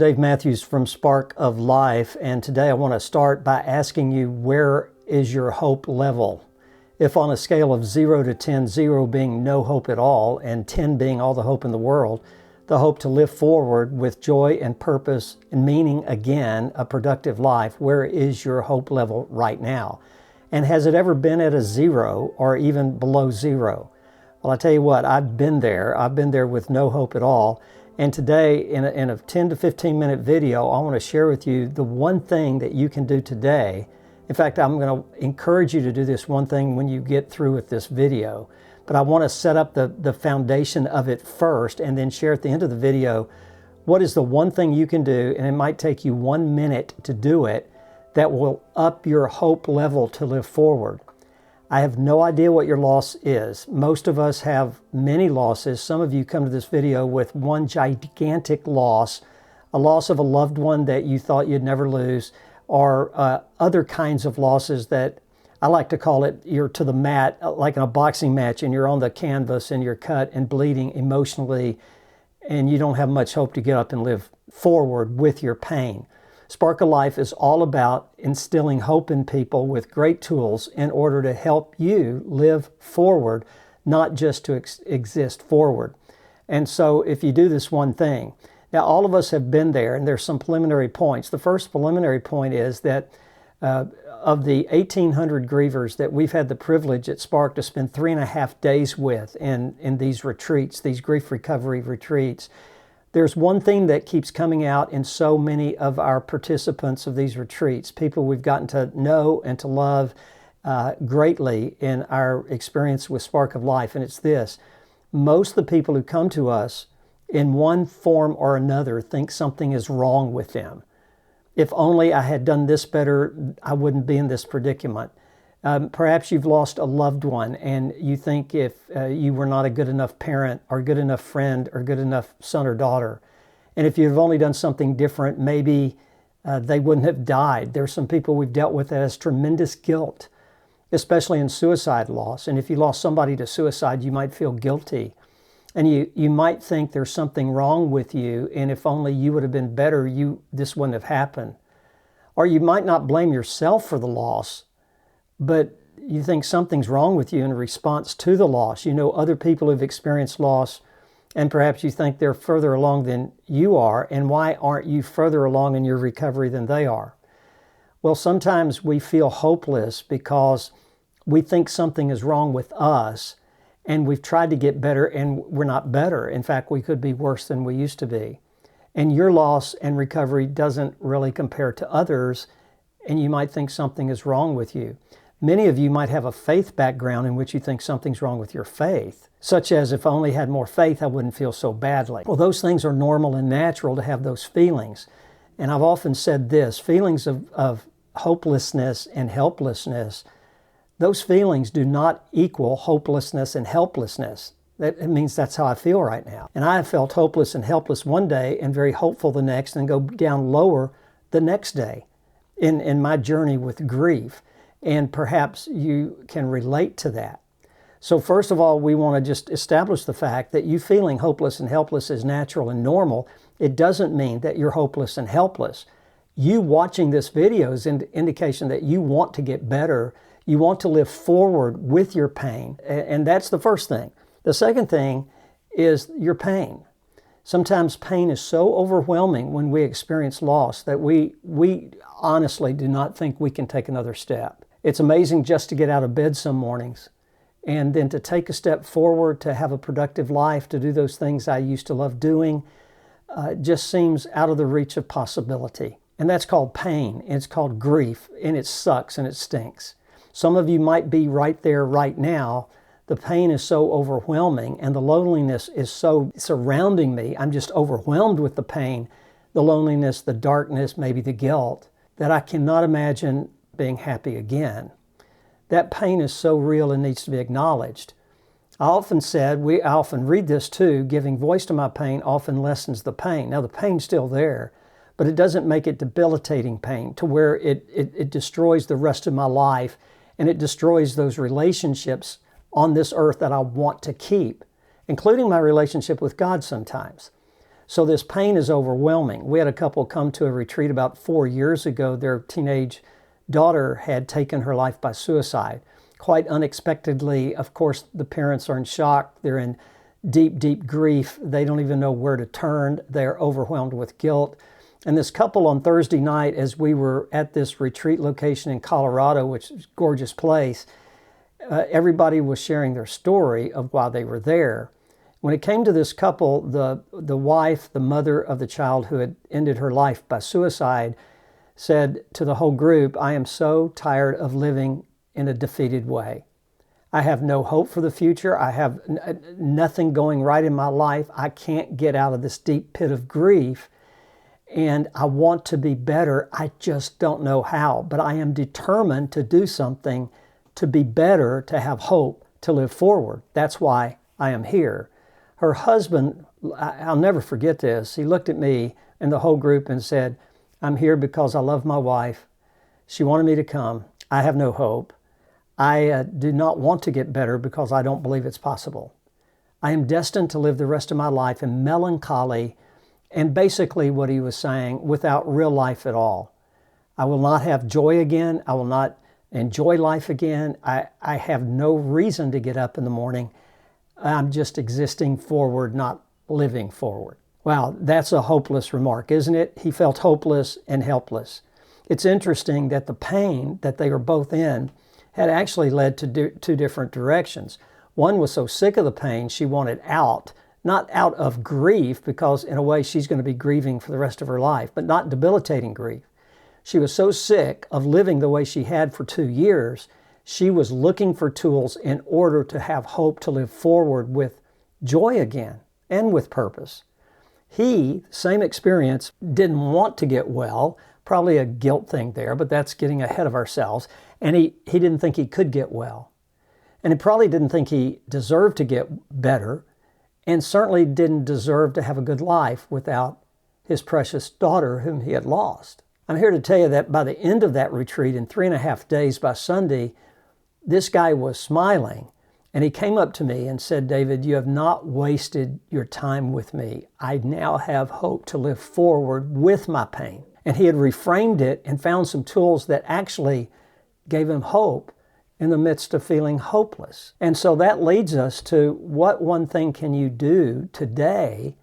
Dave Matthews from Spark of Life, and today I want to start by asking you, where is your hope level? If on a scale of 0 to 10, 0 being no hope at all, and 10 being all the hope in the world, the hope to live forward with joy and purpose and meaning again, a productive life, where is your hope level right now? And has it ever been at a 0 or even below 0? Well, I tell you what, I've been there. I've been there with no hope at all. And today, in a 10 to 15 minute video, I want to share with you the one thing that you can do today. In fact, I'm going to encourage you to do this one thing when you get through with this video. But I want to set up the foundation of it first and then share at the end of the video what is the one thing you can do, and it might take you 1 minute to do it, that will up your hope level to live forward. I have no idea what your loss is. Most of us have many losses. Some of you come to this video with one gigantic loss, a loss of a loved one that you thought you'd never lose, or other kinds of losses that I like to call it, you're to the mat, like in a boxing match, and you're on the canvas and you're cut and bleeding emotionally, and you don't have much hope to get up and live forward with your pain. Spark of Life is all about instilling hope in people with great tools in order to help you live forward, not just to exist forward. And so if you do this one thing, now all of us have been there, and there's some preliminary points. The first preliminary point is that of the 1,800 grievers that we've had the privilege at Spark to spend 3.5 days with in these retreats, these grief recovery retreats, there's one thing that keeps coming out in so many of our participants of these retreats, people we've gotten to know and to love greatly in our experience with Spark of Life, and it's this: most of the people who come to us in one form or another think something is wrong with them. If only I had done this better, I wouldn't be in this predicament. Perhaps you've lost a loved one and you think if you were not a good enough parent or good enough friend or good enough son or daughter, and if you've only done something different, maybe they wouldn't have died. There's some people we've dealt with that has tremendous guilt, especially in suicide loss. And if you lost somebody to suicide, you might feel guilty. And you might think there's something wrong with you, and if only you would have been better, this wouldn't have happened. Or you might not blame yourself for the loss, but you think something's wrong with you in response to the loss. You know other people who've experienced loss, and perhaps you think they're further along than you are, and why aren't you further along in your recovery than they are? Well, sometimes we feel hopeless because we think something is wrong with us, and we've tried to get better and we're not better. In fact, we could be worse than we used to be. And your loss and recovery doesn't really compare to others, and you might think something is wrong with you. Many of you might have a faith background in which you think something's wrong with your faith, such as, if I only had more faith, I wouldn't feel so badly. Well, those things are normal and natural to have those feelings. And I've often said this: feelings of hopelessness and helplessness, those feelings do not equal hopelessness and helplessness. It means that's how I feel right now. And I have felt hopeless and helpless one day and very hopeful the next, and go down lower the next day in my journey with grief. And perhaps you can relate to that. So first of all, we want to just establish the fact that you feeling hopeless and helpless is natural and normal. It doesn't mean that you're hopeless and helpless. You watching this video is an indication that you want to get better. You want to live forward with your pain. And that's the first thing. The second thing is your pain. Sometimes pain is so overwhelming when we experience loss that we honestly do not think we can take another step. It's amazing just to get out of bed some mornings and then to take a step forward, to have a productive life, to do those things I used to love doing, just seems out of the reach of possibility. And that's called pain. It's called grief, and it sucks and it stinks. Some of you might be right there right now. The pain is so overwhelming and the loneliness is so surrounding me. I'm just overwhelmed with the pain, the loneliness, the darkness, maybe the guilt, that I cannot imagine being happy again. That pain is so real and needs to be acknowledged. I often read this too: giving voice to my pain often lessens the pain. Now the pain's still there, but it doesn't make it debilitating pain to where it destroys the rest of my life, and it destroys those relationships on this earth that I want to keep, including my relationship with God sometimes. So this pain is overwhelming. We had a couple come to a retreat about 4 years ago. Their teenage daughter had taken her life by suicide. Quite unexpectedly, of course, the parents are in shock. They're in deep, deep grief. They don't even know where to turn. They're overwhelmed with guilt. And this couple on Thursday night, as we were at this retreat location in Colorado, which is a gorgeous place, everybody was sharing their story of why they were there. When it came to this couple, the wife, the mother of the child who had ended her life by suicide, said to the whole group, "I am so tired of living in a defeated way. I have no hope for the future. I have nothing going right in my life. I can't get out of this deep pit of grief. And I want to be better. I just don't know how. But I am determined to do something to be better, to have hope, to live forward. That's why I am here." Her husband, I'll never forget this, he looked at me and the whole group and said, "I'm here because I love my wife. She wanted me to come. I have no hope. I do not want to get better because I don't believe it's possible. I am destined to live the rest of my life in melancholy," and basically what he was saying, without real life at all. "I will not have joy again. I will not enjoy life again. I have no reason to get up in the morning. I'm just existing forward, not living forward." Wow, that's a hopeless remark, isn't it? He felt hopeless and helpless. It's interesting that the pain that they were both in had actually led to two different directions. One was so sick of the pain, she wanted out, not out of grief, because in a way she's going to be grieving for the rest of her life, but not debilitating grief. She was so sick of living the way she had for 2 years, she was looking for tools in order to have hope to live forward with joy again and with purpose. He, same experience, didn't want to get well, probably a guilt thing there, but that's getting ahead of ourselves. And he didn't think he could get well. And he probably didn't think he deserved to get better, and certainly didn't deserve to have a good life without his precious daughter whom he had lost. I'm here to tell you that by the end of that retreat, in 3.5 days by Sunday, this guy was smiling. And he came up to me and said, "David, you have not wasted your time with me. I now have hope to live forward with my pain." And he had reframed it and found some tools that actually gave him hope in the midst of feeling hopeless. And so that leads us to, what one thing can you do today,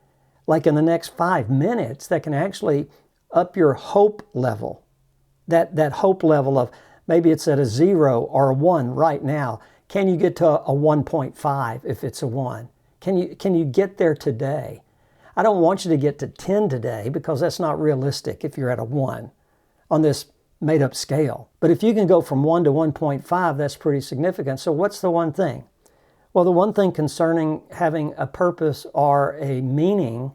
like in the next 5 minutes, that can actually up your hope level? That hope level of, maybe it's at a 0 or a 1 right now. Can you get to a 1.5 if it's a 1? Can you get there today? I don't want you to get to 10 today, because that's not realistic if you're at a 1 on this made-up scale. But if you can go from 1 to 1.5, that's pretty significant. So what's the one thing? Well, the one thing concerning having a purpose or a meaning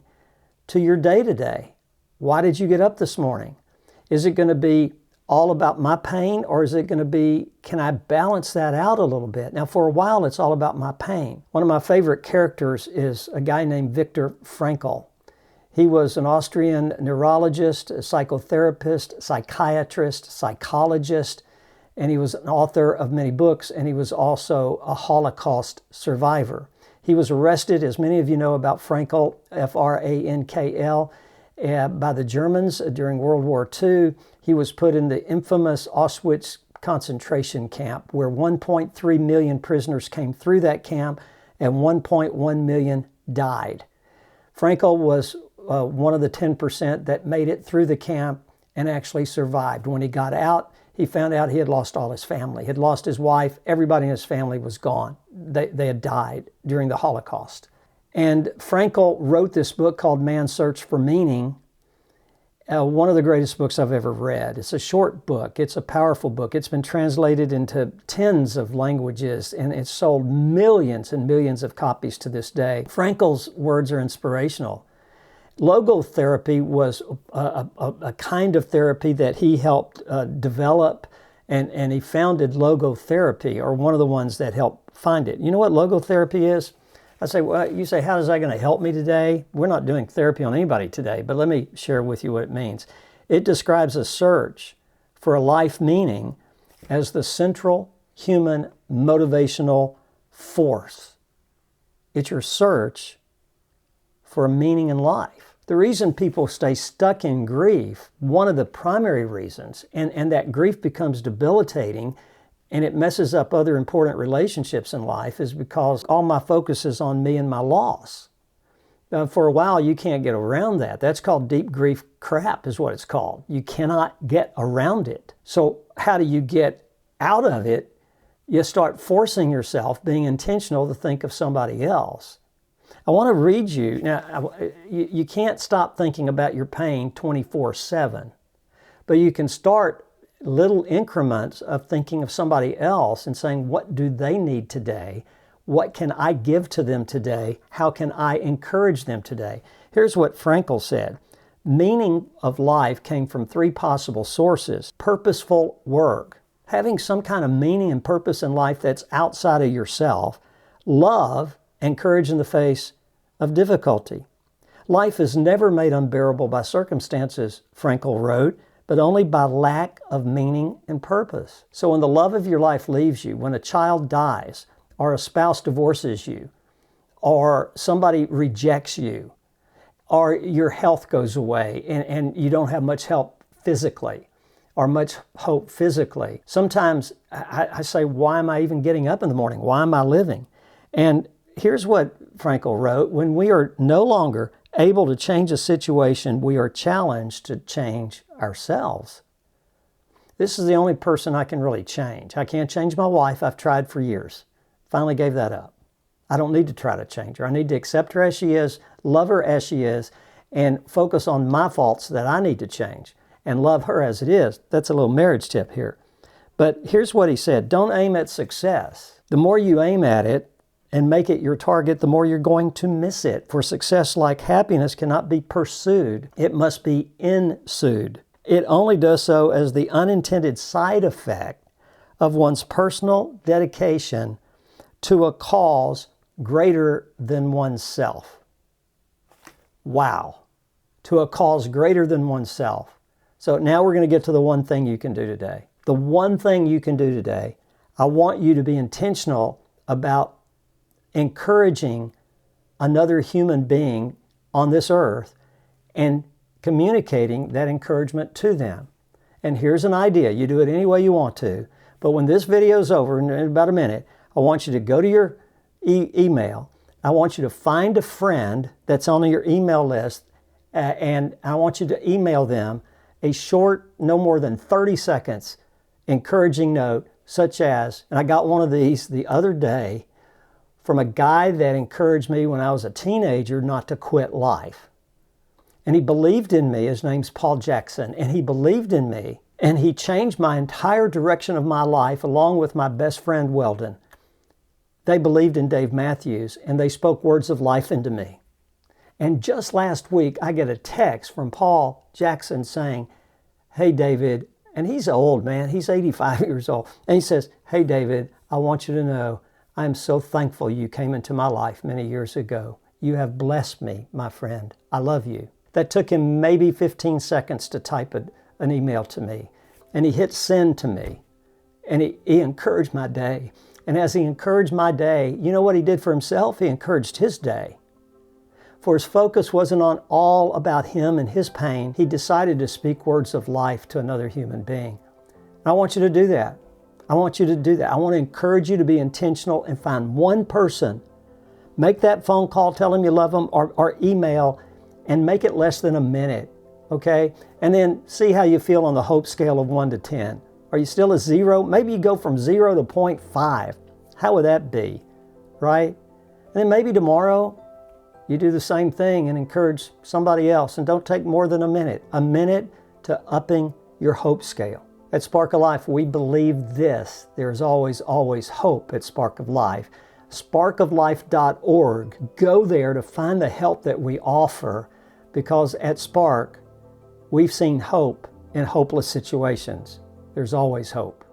to your day-to-day. Why did you get up this morning? Is it going to be all about my pain, or is it going to be, can I balance that out a little bit? Now, for a while, it's all about my pain. One of my favorite characters is a guy named Viktor Frankl. He was an Austrian neurologist, a psychotherapist, psychiatrist, psychologist, and he was an author of many books, and he was also a Holocaust survivor. He was arrested, as many of you know about Frankl, Frankl, by the Germans during World War II. He was put in the infamous Auschwitz concentration camp, where 1.3 million prisoners came through that camp and 1.1 million died. Frankl was one of the 10% that made it through the camp and actually survived. When he got out, he found out he had lost all his family. He had lost his wife. Everybody in his family was gone. They had died during the Holocaust. And Frankl wrote this book called Man's Search for Meaning, one of the greatest books I've ever read. It's a short book. It's a powerful book. It's been translated into tens of languages, and it's sold millions and millions of copies to this day. Frankl's words are inspirational. Logotherapy was a kind of therapy that he helped develop, and he founded Logotherapy, or one of the ones that helped find it. You know what Logotherapy is? I say, well, you say, how is that going to help me today? We're not doing therapy on anybody today, but let me share with you what it means. It describes a search for a life meaning as the central human motivational force. It's your search for a meaning in life. The reason people stay stuck in grief, one of the primary reasons, and that grief becomes debilitating and it messes up other important relationships in life, is because all my focus is on me and my loss. For a while, you can't get around that. That's called deep grief crap, is what it's called. You cannot get around it. So how do you get out of it? You start forcing yourself, being intentional, to think of somebody else. I want to read you. Now, you can't stop thinking about your pain 24/7, but you can start little increments of thinking of somebody else and saying, what do they need today? What can I give to them today? How can I encourage them today? Here's what Frankl said. Meaning of life came from three possible sources. Purposeful work, having some kind of meaning and purpose in life that's outside of yourself. Love and courage in the face of difficulty. Life is never made unbearable by circumstances, Frankl wrote, but only by lack of meaning and purpose. So when the love of your life leaves you, when a child dies, or a spouse divorces you, or somebody rejects you, or your health goes away and you don't have much help physically, or much hope physically. Sometimes I say, why am I even getting up in the morning? Why am I living? And here's what Frankl wrote. When we are no longer able to change a situation, we are challenged to change ourselves. This is the only person I can really change. I can't change my wife. I've tried for years. Finally gave that up. I don't need to try to change her. I need to accept her as she is, love her as she is, and focus on my faults that I need to change, and love her as it is. That's a little marriage tip here. But here's what he said. Don't aim at success. The more you aim at it and make it your target, the more you're going to miss it. For success, like happiness, cannot be pursued. It must be ensued. It only does so as the unintended side effect of one's personal dedication to a cause greater than oneself. Wow. To a cause greater than oneself. So now we're going to get to the one thing you can do today. The one thing you can do today, I want you to be intentional about encouraging another human being on this earth and communicating that encouragement to them. And here's an idea. You do it any way you want to. But when this video is over, in about a minute, I want you to go to your email. I want you to find a friend that's on your email list, and I want you to email them a short, no more than 30 seconds, encouraging note, such as, and I got one of these the other day from a guy that encouraged me when I was a teenager not to quit life. And he believed in me. His name's Paul Jackson. And he believed in me. And he changed my entire direction of my life along with my best friend, Weldon. They believed in Dave Matthews, and they spoke words of life into me. And just last week, I get a text from Paul Jackson saying, hey, David, and he's old, man. He's 85 years old. And he says, hey, David, I want you to know I am so thankful you came into my life many years ago. You have blessed me, my friend. I love you. That took him maybe 15 seconds to type an email to me. And he hit send to me. And he encouraged my day. And as he encouraged my day, you know what he did for himself? He encouraged his day. For his focus wasn't on all about him and his pain. He decided to speak words of life to another human being. And I want you to do that. I want you to do that. I want to encourage you to be intentional and find one person. Make that phone call, tell them you love them, or email, and make it less than a minute, okay? And then see how you feel on the hope scale of 1 to 10. Are you still a 0? Maybe you go from 0 to 0.5. How would that be, right? And then maybe tomorrow you do the same thing and encourage somebody else, and don't take more than a minute to upping your hope scale. At Spark of Life, we believe this. There's always, always hope at Spark of Life. sparkoflife.org. Go there to find the help that we offer, because at Spark, we've seen hope in hopeless situations. There's always hope.